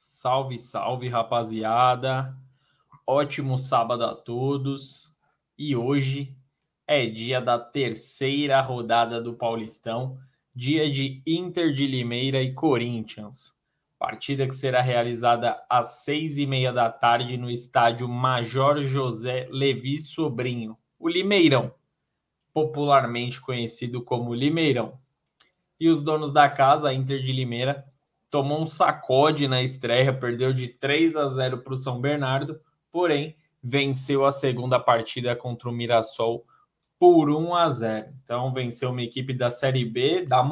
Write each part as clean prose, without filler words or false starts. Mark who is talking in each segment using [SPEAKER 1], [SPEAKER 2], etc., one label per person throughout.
[SPEAKER 1] Salve, salve, rapaziada. Ótimo sábado a todos. E hoje é dia da terceira rodada do Paulistão, dia de Inter de Limeira e Corinthians. Partida que será realizada às 6h30 da tarde no estádio Major José Levi Sobrinho, o Limeirão, popularmente conhecido como Limeirão. E os donos da casa, a Inter de Limeira, tomou um sacode na estreia, perdeu de 3-0 para o São Bernardo, porém venceu a segunda partida contra o Mirassol por 1-0. Então venceu uma equipe da Série B, dá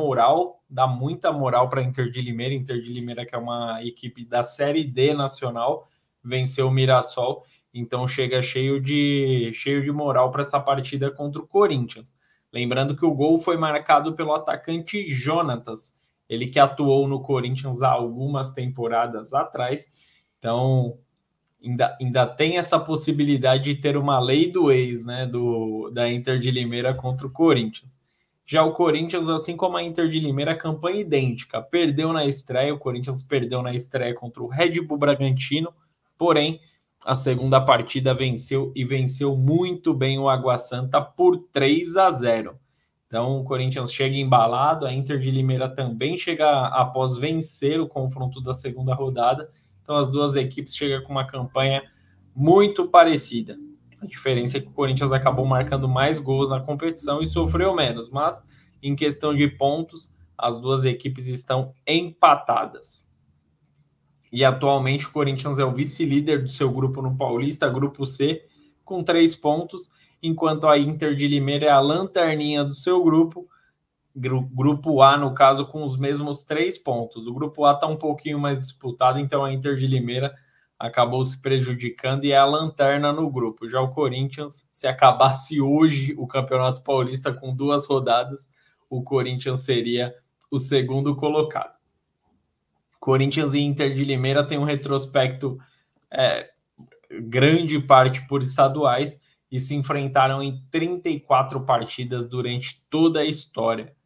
[SPEAKER 1] muita moral para a Inter de Limeira. Inter de Limeira, que é uma equipe da Série D nacional, venceu o Mirassol, então chega cheio de moral para essa partida contra o Corinthians. Lembrando que o gol foi marcado pelo atacante Jonatas, ele que atuou no Corinthians há algumas temporadas atrás. Então ainda tem essa possibilidade de ter uma lei do ex, né, da Inter de Limeira contra o Corinthians. Já o Corinthians, assim como a Inter de Limeira, campanha idêntica. Perdeu na estreia, o Corinthians perdeu na estreia contra o Red Bull Bragantino, porém a segunda partida venceu e venceu muito bem o Água Santa por 3-0. Então o Corinthians chega embalado, a Inter de Limeira também chega após vencer o confronto da segunda rodada. Então as duas equipes chegam com uma campanha muito parecida. A diferença é que o Corinthians acabou marcando mais gols na competição e sofreu menos, mas em questão de pontos, as duas equipes estão empatadas. E atualmente o Corinthians é o vice-líder do seu grupo no Paulista, grupo C, com 3 pontos, enquanto a Inter de Limeira é a lanterninha do seu grupo A, no caso, com os mesmos 3 pontos. O grupo A está um pouquinho mais disputado, então a Inter de Limeira acabou se prejudicando e é a lanterna no grupo. Já o Corinthians, se acabasse hoje o Campeonato Paulista com 2 rodadas, o Corinthians seria o segundo colocado. Corinthians e Inter de Limeira têm um retrospecto grande parte por estaduais e se enfrentaram em 34 partidas durante toda a história.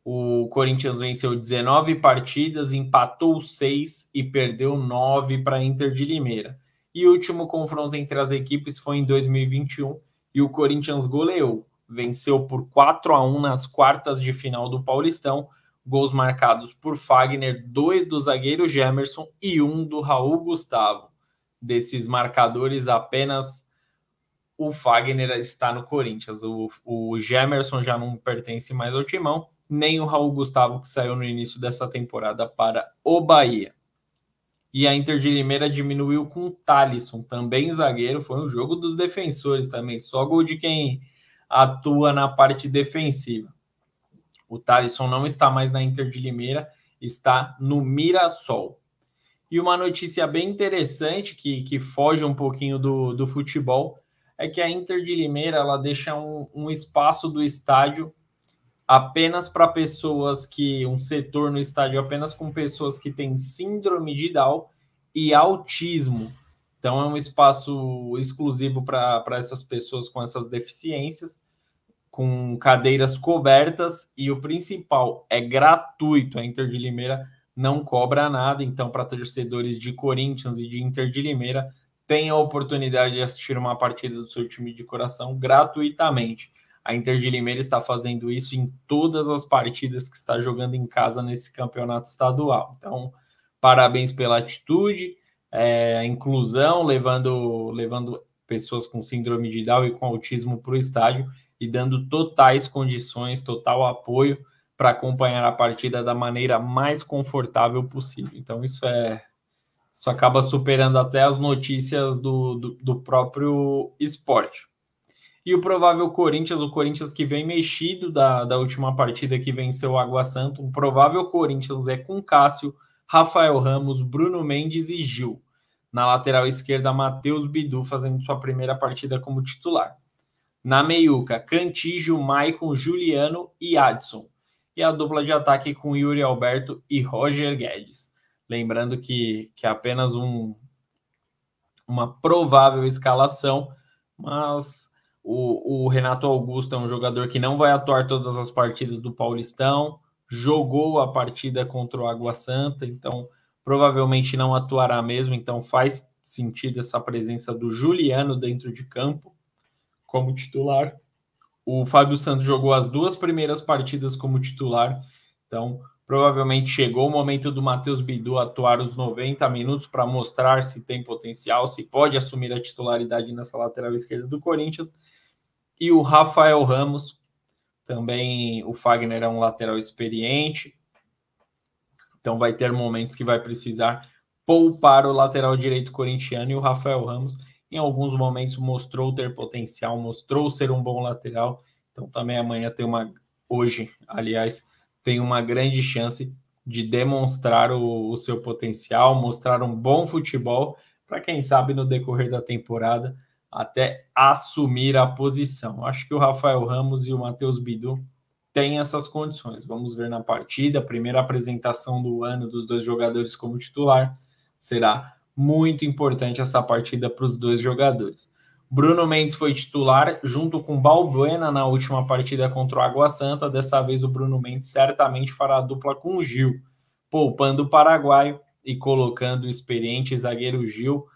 [SPEAKER 1] O Corinthians venceu 19 partidas, empatou 6 e perdeu 9 para a Inter de Limeira. E o último confronto entre as equipes foi em 2021 e o Corinthians goleou. Venceu por 4-1 nas quartas de final do Paulistão, gols marcados por Fagner, 2 do zagueiro Gemerson e 1 do Raul Gustavo. Desses marcadores, apenas o Fagner está no Corinthians. O Gemerson já não pertence mais ao timão, nem o Raul Gustavo, que saiu no início dessa temporada para o Bahia. E a Inter de Limeira diminuiu com o Thalisson, também zagueiro. Foi um jogo dos defensores também, só gol de quem atua na parte defensiva. O Thalisson não está mais na Inter de Limeira, está no Mirassol. E uma notícia bem interessante, que foge um pouquinho do futebol, é que a Inter de Limeira ela deixa um espaço do estádio apenas para pessoas um setor no estádio apenas com pessoas que têm síndrome de Down e autismo. Então é um espaço exclusivo para essas pessoas com essas deficiências, com cadeiras cobertas, e o principal, é gratuito. A Inter de Limeira não cobra nada, então para torcedores de Corinthians e de Inter de Limeira, tem a oportunidade de assistir uma partida do seu time de coração gratuitamente. A Inter de Limeira está fazendo isso em todas as partidas que está jogando em casa nesse campeonato estadual. Então, parabéns pela atitude, a inclusão, levando pessoas com síndrome de Down e com autismo para o estádio e dando totais condições, total apoio para acompanhar a partida da maneira mais confortável possível. Então, isso acaba superando até as notícias do próprio esporte. E o provável Corinthians, o Corinthians que vem mexido da última partida que venceu o Água Santa, o provável Corinthians é com Cássio, Rafael Ramos, Bruno Mendes e Gil. Na lateral esquerda, Matheus Bidu fazendo sua primeira partida como titular. Na meiuca, Cantígio, Maicon, Juliano e Adson. E a dupla de ataque com Yuri Alberto e Roger Guedes. Lembrando que apenas uma provável escalação, mas o Renato Augusto é um jogador que não vai atuar todas as partidas do Paulistão, jogou a partida contra o Água Santa, então provavelmente não atuará mesmo, então faz sentido essa presença do Juliano dentro de campo como titular. O Fábio Santos jogou as 2 primeiras partidas como titular, então provavelmente chegou o momento do Matheus Bidu atuar os 90 minutos para mostrar se tem potencial, se pode assumir a titularidade nessa lateral esquerda do Corinthians. E o Rafael Ramos, também o Fagner é um lateral experiente, então vai ter momentos que vai precisar poupar o lateral direito corintiano, e o Rafael Ramos em alguns momentos mostrou ter potencial, mostrou ser um bom lateral, então também amanhã hoje, aliás, tem uma grande chance de demonstrar o seu potencial, mostrar um bom futebol, para quem sabe no decorrer da temporada até assumir a posição. Acho que o Rafael Ramos e o Matheus Bidu têm essas condições. Vamos ver na partida, a primeira apresentação do ano dos 2 jogadores como titular. Será muito importante essa partida para os 2 jogadores. Bruno Mendes foi titular junto com Balbuena na última partida contra o Água Santa. Dessa vez o Bruno Mendes certamente fará a dupla com o Gil, poupando o paraguaio e colocando o experiente zagueiro Gil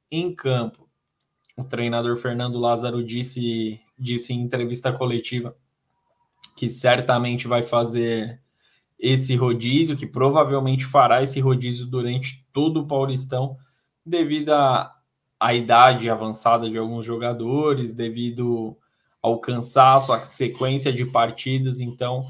[SPEAKER 1] em campo. O treinador Fernando Lázaro disse em entrevista coletiva que certamente vai fazer esse rodízio, que provavelmente fará esse rodízio durante todo o Paulistão, devido à idade avançada de alguns jogadores, devido ao cansaço, à sequência de partidas. Então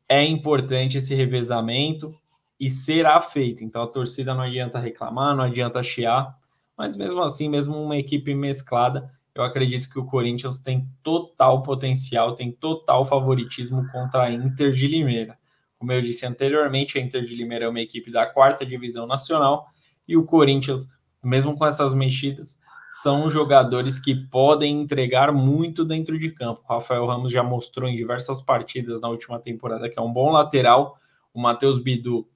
[SPEAKER 1] é importante esse revezamento e será feito. Então a torcida não adianta reclamar, não adianta chiar, mas mesmo assim, mesmo uma equipe mesclada, eu acredito que o Corinthians tem total potencial, tem total favoritismo contra a Inter de Limeira. Como eu disse anteriormente, a Inter de Limeira é uma equipe da 4ª divisão nacional, e o Corinthians, mesmo com essas mexidas, são jogadores que podem entregar muito dentro de campo. O Rafael Ramos já mostrou em diversas partidas na última temporada que é um bom lateral. O Matheus Bidu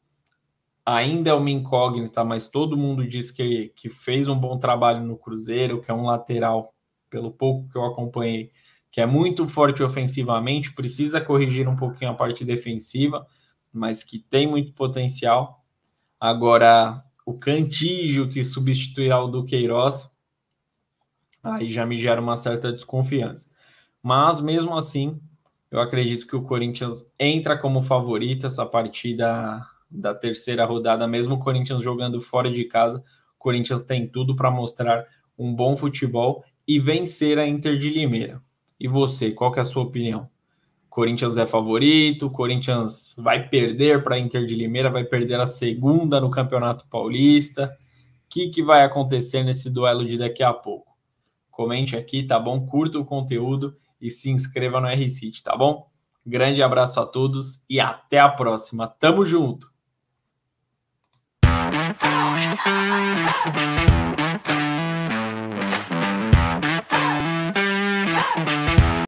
[SPEAKER 1] ainda é uma incógnita, mas todo mundo diz que fez um bom trabalho no Cruzeiro, que é um lateral, pelo pouco que eu acompanhei, que é muito forte ofensivamente, precisa corrigir um pouquinho a parte defensiva, mas que tem muito potencial. Agora, o Cantígio, que substituirá o Duqueiroz, aí já me gera uma certa desconfiança. Mas, mesmo assim, eu acredito que o Corinthians entra como favorito essa partida da 3ª rodada, mesmo o Corinthians jogando fora de casa. O Corinthians tem tudo para mostrar um bom futebol e vencer a Inter de Limeira. E você, qual que é a sua opinião? Corinthians é favorito? Corinthians vai perder para a Inter de Limeira? Vai perder a 2ª no Campeonato Paulista? O que vai acontecer nesse duelo de daqui a pouco? Comente aqui, tá bom? Curta o conteúdo e se inscreva no R-City, tá bom? Grande abraço a todos e até a próxima. Tamo junto!